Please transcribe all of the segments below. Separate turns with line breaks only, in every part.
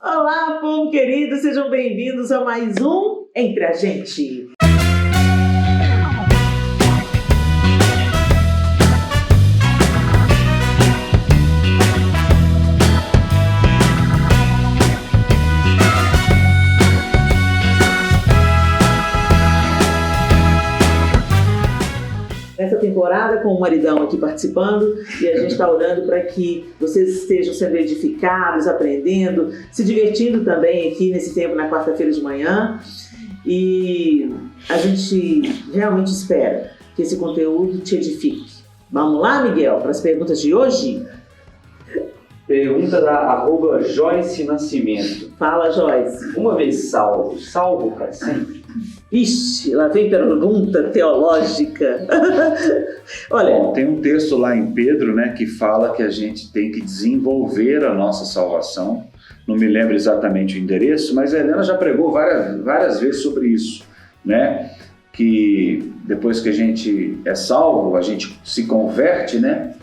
Olá, povo querido, sejam bem-vindos a mais um Entre a Gente. Nessa temporada, com o maridão aqui participando, e a gente está orando para que vocês estejam sendo edificados, aprendendo, se divertindo também aqui nesse tempo, na quarta-feira de manhã. E a gente realmente espera que esse conteúdo te edifique. Vamos lá, Miguel, para as perguntas de hoje?
Pergunta da @Joyce Nascimento.
Fala, Joyce.
Uma vez salvo, salvo para sempre?
Ixi, lá vem pergunta teológica. Olha,
bom, tem um texto lá em Pedro, né, que fala que a gente tem que desenvolver a nossa salvação. Não me lembro exatamente o endereço, mas a Helena já pregou várias vezes sobre isso, né? Que depois que a gente é salvo, a gente se converte, né?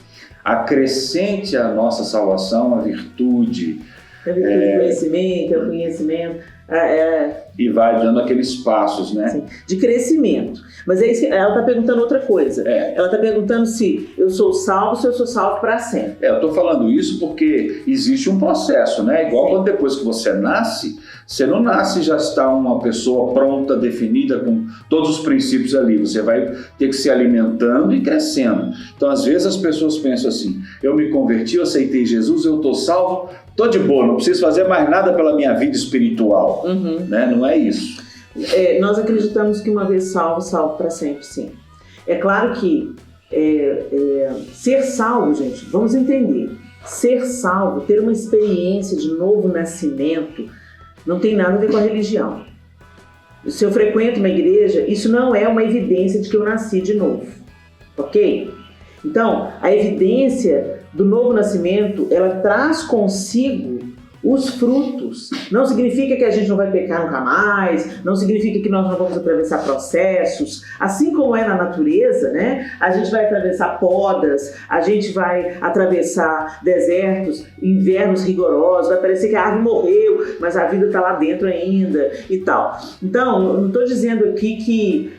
Acrescente à nossa salvação a virtude.
O conhecimento.
E vai dando aqueles passos, né?
Sim, de crescimento. Mas é isso, ela está perguntando outra coisa. Ela está perguntando se eu sou salvo, se eu sou salvo para sempre.
Eu estou falando isso porque existe um processo, né? Igual quando depois que você nasce, você não nasce e já está uma pessoa pronta, definida, com todos os princípios ali. Você vai ter que se alimentando e crescendo. Então, às vezes as pessoas pensam assim, eu me converti, eu aceitei Jesus, eu estou salvo, estou de boa, não preciso fazer mais nada pela minha vida espiritual. Né? Não é isso.
Nós acreditamos que uma vez salvo, salvo para sempre, sim. É claro que ser salvo, gente, vamos entender, ser salvo, ter uma experiência de novo nascimento, não tem nada a ver com a religião. Se eu frequento uma igreja, isso não é uma evidência de que eu nasci de novo, ok? Então, a evidência do novo nascimento, ela traz consigo os frutos. Não significa que a gente não vai pecar nunca mais, não significa que nós não vamos atravessar processos. Assim como é na natureza, né? A gente vai atravessar podas, a gente vai atravessar desertos, invernos rigorosos, vai parecer que a árvore morreu, mas a vida está lá dentro ainda e tal. Então, não estou dizendo aqui que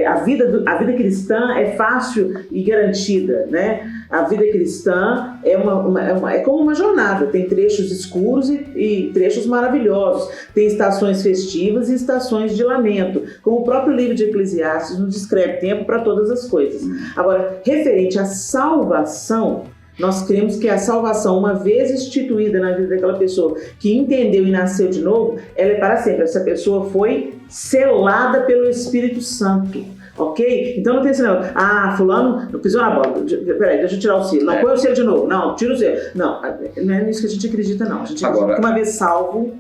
a vida cristã é fácil e garantida, né? A vida cristã é como uma jornada, tem trechos escuros e trechos maravilhosos, tem estações festivas e estações de lamento, como o próprio livro de Eclesiastes nos descreve, tempo para todas as coisas. Agora, referente à salvação, nós cremos que a salvação, uma vez instituída na vida daquela pessoa que entendeu e nasceu de novo, ela é para sempre. Essa pessoa foi selada pelo Espírito Santo. Ok? Então não tem esse não. Fulano pisou na bola. Peraí, deixa eu tirar o selo. Não, põe o selo de novo. Não, tira o selo. Não é nisso que a gente acredita, não. A gente acredita que uma vez salvo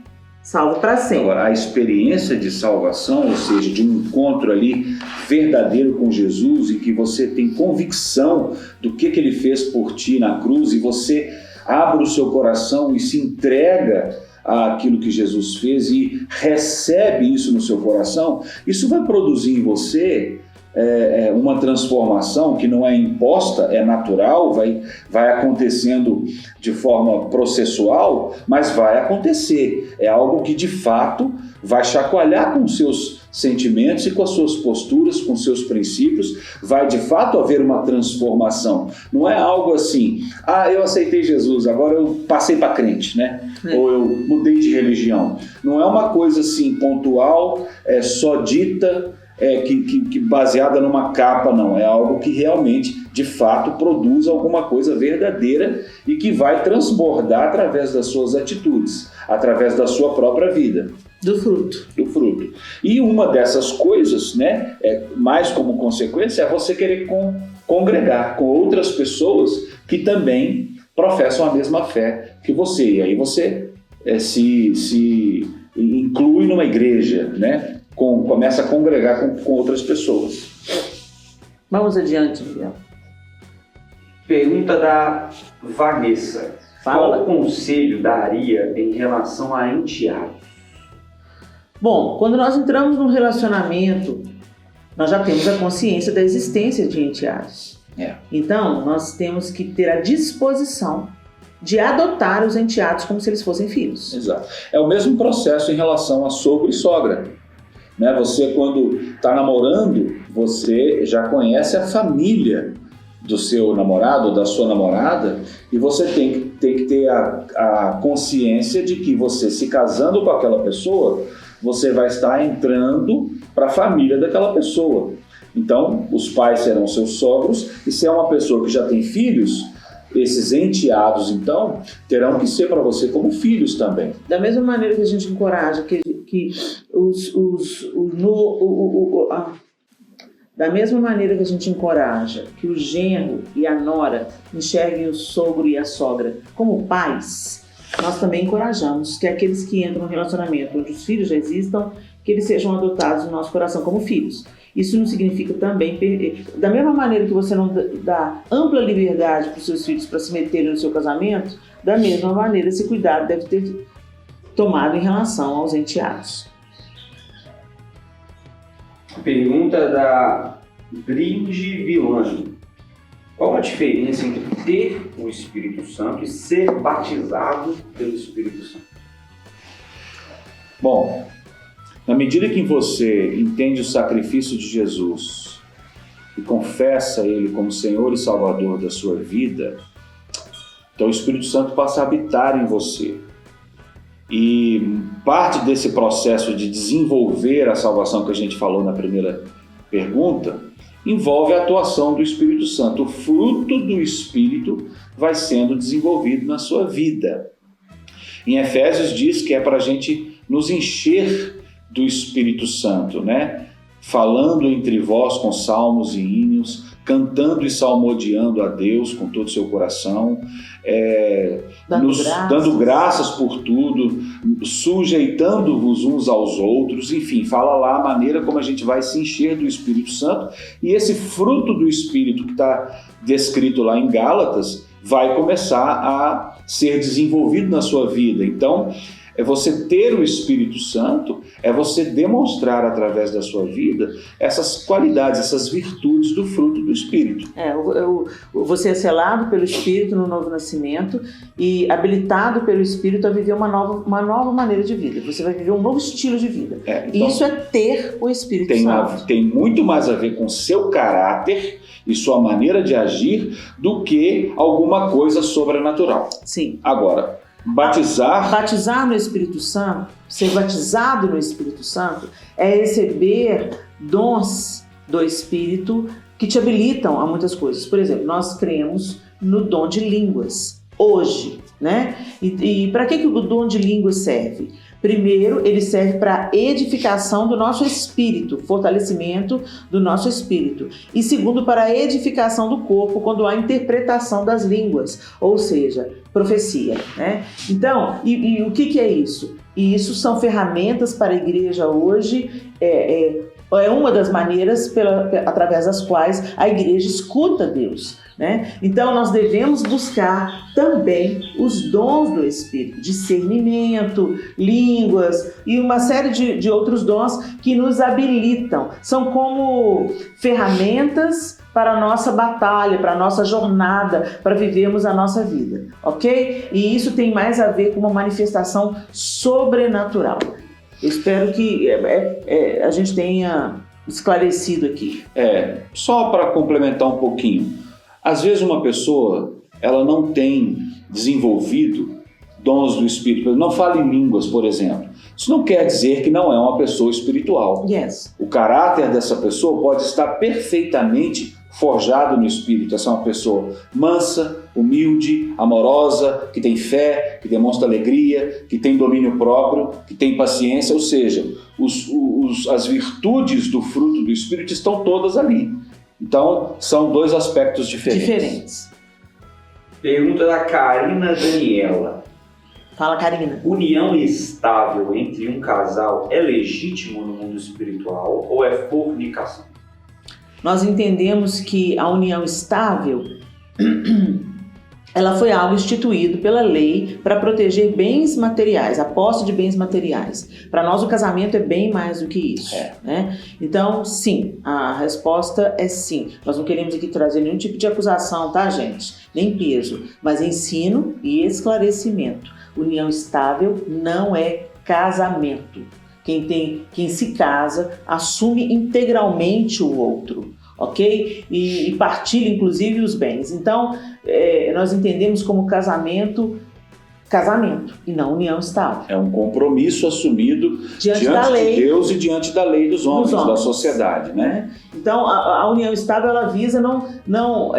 para sempre.
Agora, a experiência de salvação, ou seja, de um encontro ali verdadeiro com Jesus, em que você tem convicção do que ele fez por ti na cruz, e você abre o seu coração e se entrega àquilo que Jesus fez e recebe isso no seu coração, isso vai produzir em você uma transformação que não é imposta, é natural, vai acontecendo de forma processual, mas vai acontecer. É algo que de fato vai chacoalhar com os seus sentimentos e com as suas posturas, com os seus princípios, vai de fato haver uma transformação. Não é algo assim, eu aceitei Jesus, agora eu passei para crente, né? Ou eu mudei de religião. Não é uma coisa assim pontual, só dita, que baseada numa capa, não. É algo que realmente, de fato, produz alguma coisa verdadeira e que vai transbordar através das suas atitudes, através da sua própria vida.
Do fruto.
E uma dessas coisas, né, mais como consequência, é você querer congregar com outras pessoas que também professam a mesma fé que você. E aí você se inclui numa igreja, né? Começa a congregar com outras pessoas.
Vamos adiante, Miguel.
Pergunta da Vanessa. Qual conselho daria em relação a enteados?
Bom, quando nós entramos num relacionamento, nós já temos a consciência da existência de enteados. Então, nós temos que ter a disposição de adotar os enteados como se eles fossem filhos.
Exato. É o mesmo processo em relação a sogro e sogra. Né? Você, quando está namorando, você já conhece a família do seu namorado ou da sua namorada, e você tem que ter a consciência de que você, se casando com aquela pessoa, você vai estar entrando para a família daquela pessoa. Então, os pais serão seus sogros, e se é uma pessoa que já tem filhos, esses enteados, então, terão que ser para você como filhos também.
Da mesma maneira que a gente encoraja da mesma maneira que a gente encoraja que o genro e a nora enxerguem o sogro e a sogra como pais, nós também encorajamos que aqueles que entram no relacionamento onde os filhos já existam, que eles sejam adotados no nosso coração como filhos. Isso não significa também, da mesma maneira que você não dá ampla liberdade para os seus filhos para se meterem no seu casamento, da mesma maneira esse cuidado deve ter tomado em relação aos enteados.
Pergunta da Bringe Vilani. Qual a diferença entre ter o Espírito Santo e ser batizado pelo Espírito Santo?
Bom, na medida que você entende o sacrifício de Jesus e confessa Ele como Senhor e Salvador da sua vida, então o Espírito Santo passa a habitar em você. E parte desse processo de desenvolver a salvação que a gente falou na primeira pergunta envolve a atuação do Espírito Santo. O fruto do Espírito vai sendo desenvolvido na sua vida. Em Efésios diz que é para a gente nos encher do Espírito Santo, né? Falando entre vós com salmos e hinos, cantando e salmodiando a Deus com todo o seu coração, dando graças por tudo, sujeitando-vos uns aos outros, enfim, fala lá a maneira como a gente vai se encher do Espírito Santo, e esse fruto do Espírito que está descrito lá em Gálatas vai começar a ser desenvolvido na sua vida. Então, é você ter o Espírito Santo, é você demonstrar através da sua vida essas qualidades, essas virtudes do fruto do Espírito.
Você é selado pelo Espírito no novo nascimento e habilitado pelo Espírito a viver uma nova maneira de vida. Você vai viver um novo estilo de vida. Então, isso é ter o Espírito Santo. Tem
muito mais a ver com seu caráter e sua maneira de agir do que alguma coisa sobrenatural.
Sim.
Agora, batizar
no Espírito Santo, ser batizado no Espírito Santo, é receber dons do Espírito que te habilitam a muitas coisas. Por exemplo, nós cremos no dom de línguas hoje, né? E para que o dom de línguas serve? Primeiro, ele serve para edificação do nosso espírito, fortalecimento do nosso espírito. E segundo, para a edificação do corpo, quando há interpretação das línguas, ou seja, profecia, né? Então, e o que é isso? E isso são ferramentas para a igreja hoje, é uma das maneiras através das quais a igreja escuta Deus, né? Então nós devemos buscar também os dons do Espírito, discernimento, línguas e uma série de outros dons que nos habilitam. São como ferramentas para a nossa batalha, para a nossa jornada, para vivermos a nossa vida, ok? E isso tem mais a ver com uma manifestação sobrenatural. Eu espero que a gente tenha esclarecido aqui.
Só para complementar um pouquinho. Às vezes uma pessoa, ela não tem desenvolvido dons do Espírito, não fala em línguas, por exemplo. Isso não quer dizer que não é uma pessoa espiritual.
Yes.
O caráter dessa pessoa pode estar perfeitamente forjado no Espírito. Essa é uma pessoa mansa, humilde, amorosa, que tem fé, que demonstra alegria, que tem domínio próprio, que tem paciência, ou seja, as virtudes do fruto do Espírito estão todas ali. Então, são dois aspectos diferentes.
Pergunta da Karina Daniela.
Fala, Karina.
União estável entre um casal é legítimo no mundo espiritual ou é fornicação?
Nós entendemos que a união estável ela foi algo instituído pela lei para proteger bens materiais, a posse de bens materiais. Para nós o casamento é bem mais do que isso, né? Então, sim, a resposta é sim. Nós não queremos aqui trazer nenhum tipo de acusação, tá, gente? Nem peso, mas ensino e esclarecimento. União estável não é casamento. Quem se casa assume integralmente o outro, ok? E partilha inclusive os bens. Então, nós entendemos como casamento e não união estável.
É um compromisso assumido diante
da lei,
de Deus e diante da lei dos homens. Da sociedade, né?
Então, a união estável, ela visa não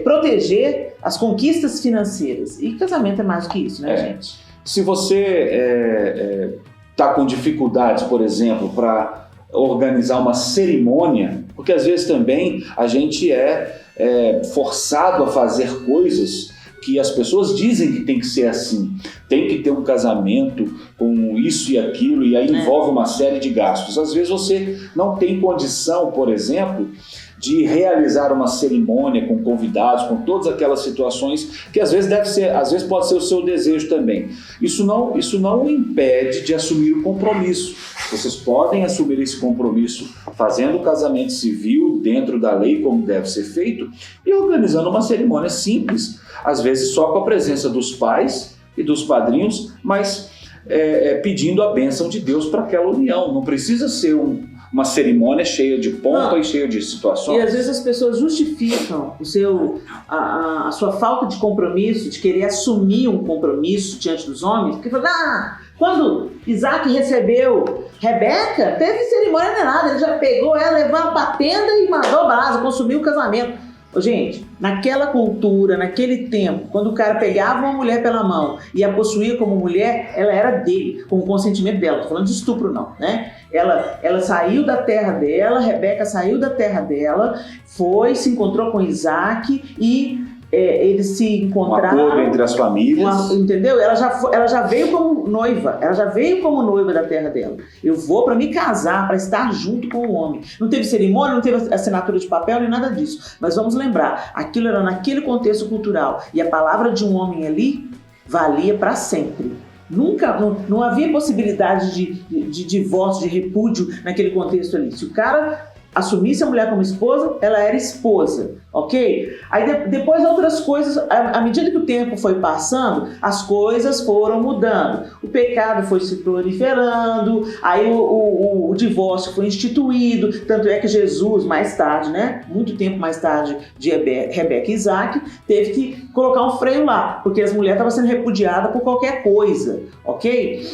proteger as conquistas financeiras. E casamento é mais do que isso, né, gente?
Se você está com dificuldades, por exemplo, para organizar uma cerimônia, porque às vezes também a gente é forçado a fazer coisas que as pessoas dizem que tem que ser assim, tem que ter um casamento com isso e aquilo, e aí envolve uma série de gastos. Às vezes você não tem condição, por exemplo, de realizar uma cerimônia com convidados, com todas aquelas situações que às vezes pode ser o seu desejo também. Isso não impede de assumir o compromisso. Vocês podem assumir esse compromisso fazendo o casamento civil dentro da lei, como deve ser feito, e organizando uma cerimônia simples, às vezes só com a presença dos pais e dos padrinhos, mas pedindo a bênção de Deus para aquela união. Não precisa ser uma cerimônia cheia de pompa e cheia de situações.
E às vezes as pessoas justificam a sua falta de compromisso, de querer assumir um compromisso diante dos homens, porque falam, quando Isaac recebeu Rebeca, teve cerimônia nem nada, ele já pegou ela, levou ela para a tenda e mandou brasa, consumiu o casamento. Gente, naquela cultura, naquele tempo, quando o cara pegava uma mulher pela mão e a possuía como mulher, ela era dele, com o consentimento dela. Não tô falando de estupro não, né? Ela saiu da terra dela, Rebeca saiu da terra dela, se encontrou com Isaac e eles se encontraram.
Um acordo entre as famílias.
Entendeu? Ela já veio como noiva, da terra dela. Eu vou para me casar, para estar junto com o homem. Não teve cerimônia, não teve assinatura de papel, nem nada disso. Mas vamos lembrar, aquilo era naquele contexto cultural. E a palavra de um homem ali valia para sempre. Nunca, não havia possibilidade de divórcio, de repúdio naquele contexto ali. Se o cara assumisse a mulher como esposa, ela era esposa, ok? Aí depois outras coisas, à medida que o tempo foi passando, as coisas foram mudando. O pecado foi se proliferando, aí o divórcio foi instituído, tanto é que Jesus, mais tarde, né? Muito tempo mais tarde de Rebeca e Isaac, teve que colocar um freio lá, porque as mulheres estavam sendo repudiadas por qualquer coisa, ok?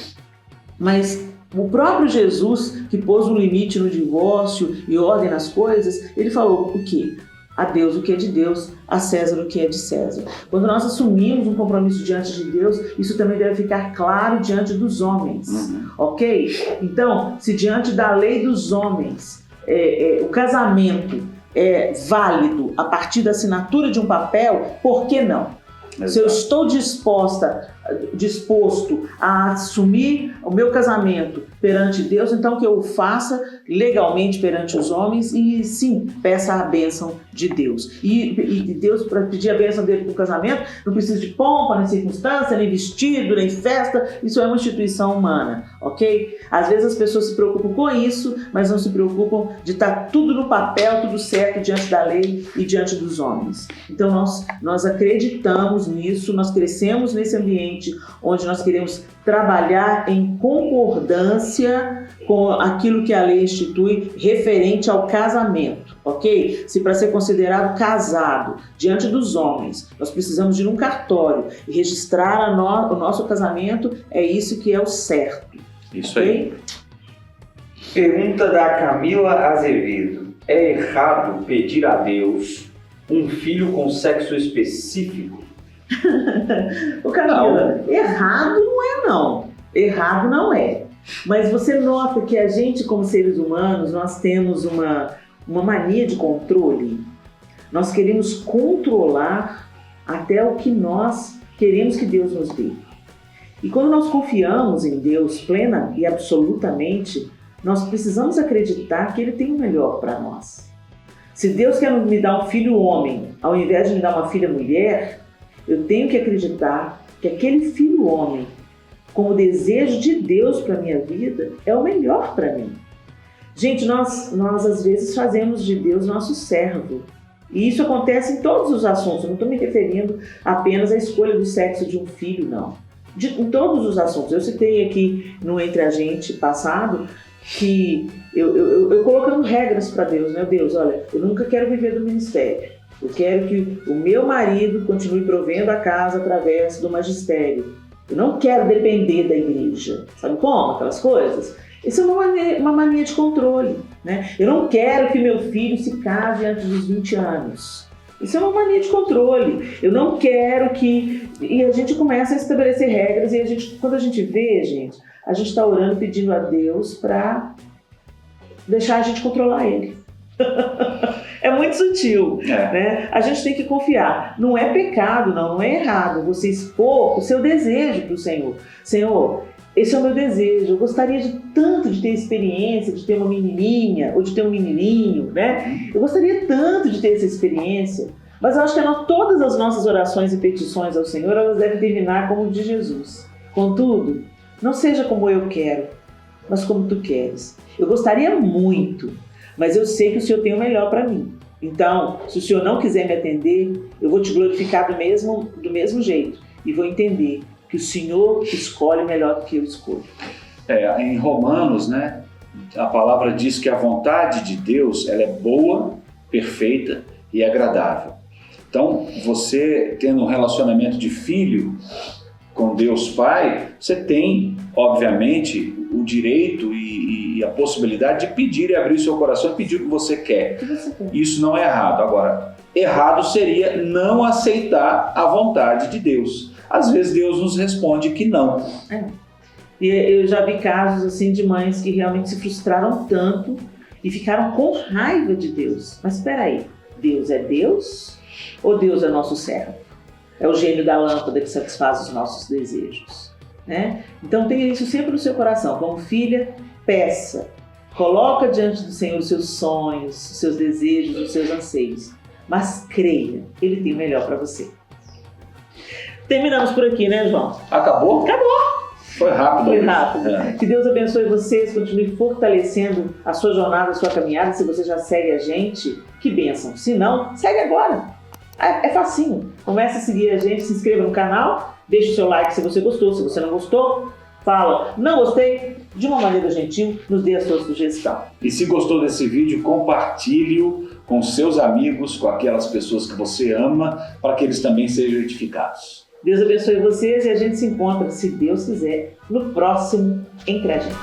Mas o próprio Jesus, que pôs um limite no divórcio e ordem nas coisas, ele falou o quê? A Deus o que é de Deus, a César o que é de César. Quando nós assumimos um compromisso diante de Deus, isso também deve ficar claro diante dos homens, ok? Então, se diante da lei dos homens, o casamento é válido a partir da assinatura de um papel, por que não? Exato. Se eu estou disposto a assumir o meu casamento perante Deus, então que eu o faça legalmente perante os homens e sim, peça a bênção de Deus. E Deus, para pedir a bênção dele para o casamento, não precisa de pompa, nem circunstância, nem vestido, nem festa. Isso é uma instituição humana, ok? Às vezes as pessoas se preocupam com isso, mas não se preocupam de estar tudo no papel, tudo certo diante da lei e diante dos homens. Então nós acreditamos nisso, nós crescemos nesse ambiente onde nós queremos trabalhar em concordância com aquilo que a lei institui referente ao casamento, ok? Se para ser considerado casado diante dos homens, nós precisamos de ir num cartório e registrar o nosso casamento, é isso que é o certo.
Isso
okay?
Aí.
Pergunta da Camila Azevedo. É errado pedir a Deus um filho com sexo específico?
Ô Camila, errado não é não. Errado não é. Mas você nota que a gente, como seres humanos, nós temos uma mania de controle. Nós queremos controlar até o que nós queremos que Deus nos dê. E quando nós confiamos em Deus plena e absolutamente, nós precisamos acreditar que Ele tem o melhor para nós. Se Deus quer me dar um filho homem, ao invés de me dar uma filha mulher, Eu tenho que acreditar que aquele filho homem, com o desejo de Deus para a minha vida, é o melhor para mim. Gente, nós às vezes fazemos de Deus nosso servo. E isso acontece em todos os assuntos. Eu não estou me referindo apenas à escolha do sexo de um filho, não. Em todos os assuntos. Eu citei aqui no Entre a Gente passado que eu colocando regras para Deus, né? Deus, olha, eu nunca quero viver do ministério. Eu quero que o meu marido continue provendo a casa através do magistério. Eu não quero depender da igreja. Sabe como? Aquelas coisas. Isso é uma mania de controle, né? Eu não quero que meu filho se case antes dos 20 anos. Isso é uma mania de controle. Eu não quero que... E a gente começa a estabelecer regras e quando a gente vê, gente, a gente está orando pedindo a Deus para deixar a gente controlar ele. É muito sutil, né? A gente tem que confiar. Não é pecado, não é errado você expor o seu desejo para o Senhor. Senhor, esse é o meu desejo. Eu gostaria tanto de ter experiência, de ter uma menininha ou de ter um menininho, né? Eu gostaria tanto de ter essa experiência, mas eu acho que todas as nossas orações e petições ao Senhor, elas devem terminar como de Jesus. Contudo, não seja como eu quero, mas como tu queres. Eu gostaria muito, mas eu sei que o Senhor tem o melhor para mim. Então, se o Senhor não quiser me atender, eu vou te glorificar do mesmo jeito e vou entender que o Senhor escolhe melhor do que eu escolho.
Em Romanos, né, a palavra diz que a vontade de Deus ela é boa, perfeita e agradável. Então, você tendo um relacionamento de filho com Deus Pai, você tem, obviamente, o direito e a possibilidade de pedir e abrir seu coração e pedir o que você quer. Isso não é errado. Agora, errado seria não aceitar a vontade de Deus. Às vezes Deus nos responde que não.
E eu já vi casos assim de mães que realmente se frustraram tanto e ficaram com raiva de Deus. Mas espera aí, Deus é Deus ou Deus é nosso servo? É o gênio da lâmpada que satisfaz os nossos desejos, né? Então tenha isso sempre no seu coração. Como filha, peça. Coloca diante do Senhor os seus sonhos, os seus desejos, os seus anseios. Mas creia, Ele tem o melhor para você. Terminamos por aqui, né, João?
Acabou?
Acabou!
Foi rápido.
Foi rápido. Que Deus abençoe vocês, continue fortalecendo a sua jornada, a sua caminhada. Se você já segue a gente, que bênção. Se não, segue agora. É facinho. Comece a seguir a gente, se inscreva no canal, deixe o seu like se você gostou. Se você não gostou, fala, não gostei, de uma maneira gentil, nos dê a sua sugestão.
E se gostou desse vídeo, compartilhe-o com seus amigos, com aquelas pessoas que você ama, para que eles também sejam edificados.
Deus abençoe vocês e a gente se encontra, se Deus quiser, no próximo Entre a Gente.